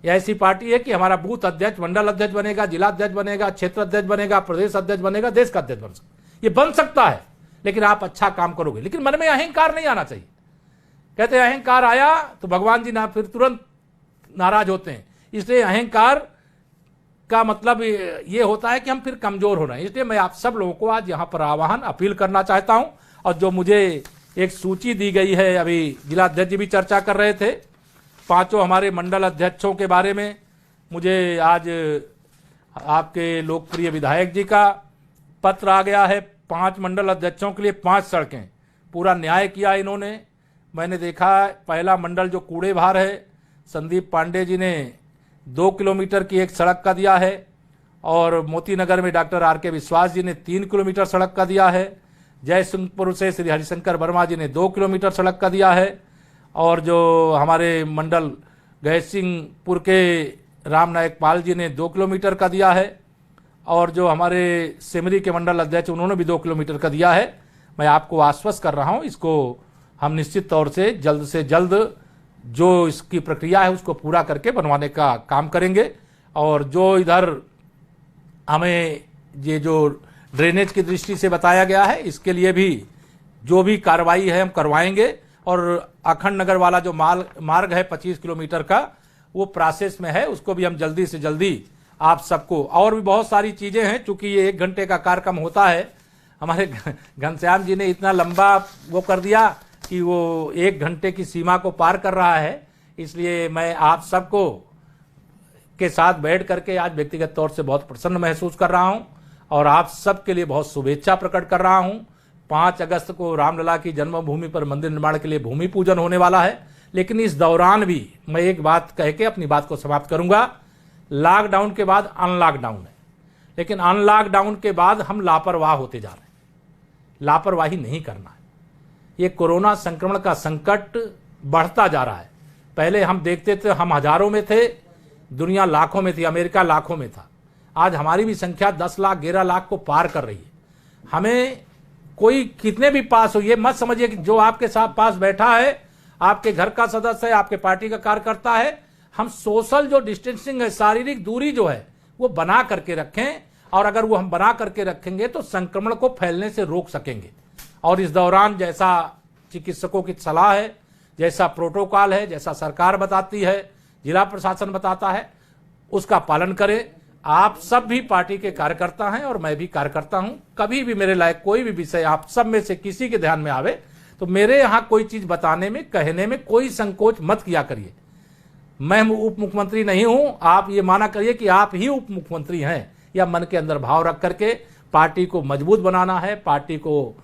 यह ऐसी पार्टी है कि हमारा बूथ अध्यक्ष मंडल अध्यक्ष बनेगा, जिला अध्यक्ष बनेगा, क्षेत्र अध्यक्ष बनेगा, प्रदेश अध्यक्ष बनेगा, देश का अध्यक्ष बन सकता, ये बन सकता है, लेकिन आप अच्छा काम करोगे। लेकिन मन में अहंकार नहीं आना चाहिए। कहते हैं अहंकार आया तो भगवान जी ना फिर तुरंत नाराज होते हैं, इसलिए अहंकार का मतलब ये होता है कि हम फिर कमजोर हो रहे हैं। इसलिए मैं आप सब लोगों को आज यहाँ पर आह्वान अपील करना चाहता हूँ। और जो मुझे एक सूची दी गई है, अभी जिला अध्यक्ष जी भी चर्चा कर रहे थे, 5 हमारे मंडल अध्यक्षों के बारे में मुझे आज आपके लोकप्रिय विधायक जी का पत्र आ गया है। 5 मंडल अध्यक्षों के लिए 5 सड़कें, पूरा न्याय किया इन्होंने। मैंने देखा पहला मंडल जो कूड़े भार है, संदीप पांडे जी ने 2 किलोमीटर की एक सड़क का दिया है, और मोती नगर में डॉक्टर आर.के. विश्वास जी ने 3 किलोमीटर सड़क का दिया है। जयसिंहपुर से श्री हरिशंकर वर्मा जी ने 2 किलोमीटर सड़क का दिया है, और जो हमारे मंडल गैसिंहपुर के राम नायक पाल जी ने 2 किलोमीटर का दिया है, और जो हमारे सिमरी के मंडल अध्यक्ष उन्होंने भी 2 किलोमीटर का दिया है। मैं आपको आश्वस्त कर रहा हूं, इसको हम निश्चित तौर से जल्द जो इसकी प्रक्रिया है उसको पूरा करके बनवाने का काम करेंगे। और जो इधर हमें ये जो ड्रेनेज की दृष्टि से बताया गया है, इसके लिए भी जो भी कार्रवाई है हम करवाएंगे। और अखंड नगर वाला जो मार्ग है 25 किलोमीटर का, वो प्रोसेस में है, उसको भी हम जल्दी से जल्दी आप सबको, और भी बहुत सारी चीजें हैं, चूंकि ये 1 घंटे का कार्यक्रम होता है। हमारे घनश्याम जी ने इतना लंबा वो कर दिया कि वो 1 घंटे की सीमा को पार कर रहा है। इसलिए मैं आप सबको के साथ बैठ करके आज व्यक्तिगत तौर से बहुत प्रसन्न महसूस कर रहा हूं, और आप सबके लिए बहुत शुभेच्छा प्रकट कर रहा हूं। 5 अगस्त को रामलला की जन्मभूमि पर मंदिर निर्माण के लिए भूमि पूजन होने वाला है। लेकिन इस दौरान भी मैं एक बात कह के अपनी बात को समाप्त करूंगा। लॉकडाउन के बाद अनलॉकडाउन है, लेकिन अनलॉकडाउन के बाद हम लापरवाह होते जा रहे हैं। लापरवाही नहीं करना है। ये कोरोना संक्रमण का संकट बढ़ता जा रहा है। पहले हम देखते थे हम हजारों में थे, दुनिया लाखों में थी, अमेरिका लाखों में था। आज हमारी भी संख्या 10 लाख 11 लाख को पार कर रही है। हमें कोई कितने भी पास हो, ये मत समझिए कि जो आपके साथ पास बैठा है आपके घर का सदस्य है, आपके पार्टी का कार्यकर्ता है। हम सोशल जो डिस्टेंसिंग है, शारीरिक दूरी जो है, वो बना करके रखें, और अगर वो हम बना करके रखेंगे तो संक्रमण को फैलने से रोक सकेंगे। और इस दौरान जैसा चिकित्सकों की सलाह है, जैसा प्रोटोकॉल है, जैसा सरकार बताती है, जिला प्रशासन बताता है, उसका पालन करें। आप सब भी पार्टी के कार्यकर्ता हैं और मैं भी कार्यकर्ता हूं। कभी भी मेरे लायक कोई भी विषय आप सब में से किसी के ध्यान में आवे तो मेरे यहां कोई चीज बताने में, कहने में कोई संकोच मत किया करिए। मैं उप मुख्यमंत्री नहीं हूं, आप ये माना करिए कि आप ही उप मुख्यमंत्री हैं। या मन के अंदर भाव रख करके पार्टी को मजबूत बनाना है, पार्टी को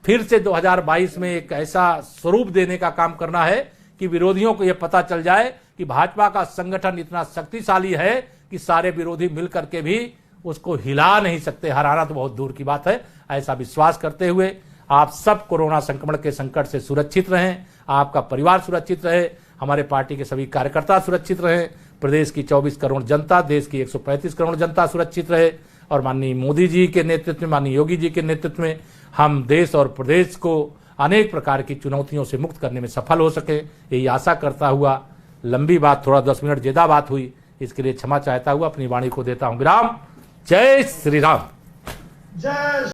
फिर से 2022 में एक ऐसा स्वरूप देने का काम करना है कि विरोधियों को यह पता चल जाए कि भाजपा का संगठन इतना शक्तिशाली है कि सारे विरोधी मिलकर के भी उसको हिला नहीं सकते। हराना तो बहुत दूर की बात है। ऐसा विश्वास करते हुए आप सब कोरोना संक्रमण के संकट से सुरक्षित रहें, आपका परिवार सुरक्षित रहे, हमारे पार्टी के सभी कार्यकर्ता सुरक्षित रहें, प्रदेश की 24 करोड़ जनता, देश की 135 करोड़ जनता सुरक्षित रहे, और माननीय मोदी जी के नेतृत्व में, माननीय योगी जी के नेतृत्व में हम देश और प्रदेश को अनेक प्रकार की चुनौतियों से मुक्त करने में सफल हो सके, यही आशा करता हुआ। लंबी बात, थोड़ा 10 मिनट ज्यादा बात हुई, इसके लिए क्षमा चाहता हुआ अपनी वाणी को देता हूं विराम। जय श्री राम। जय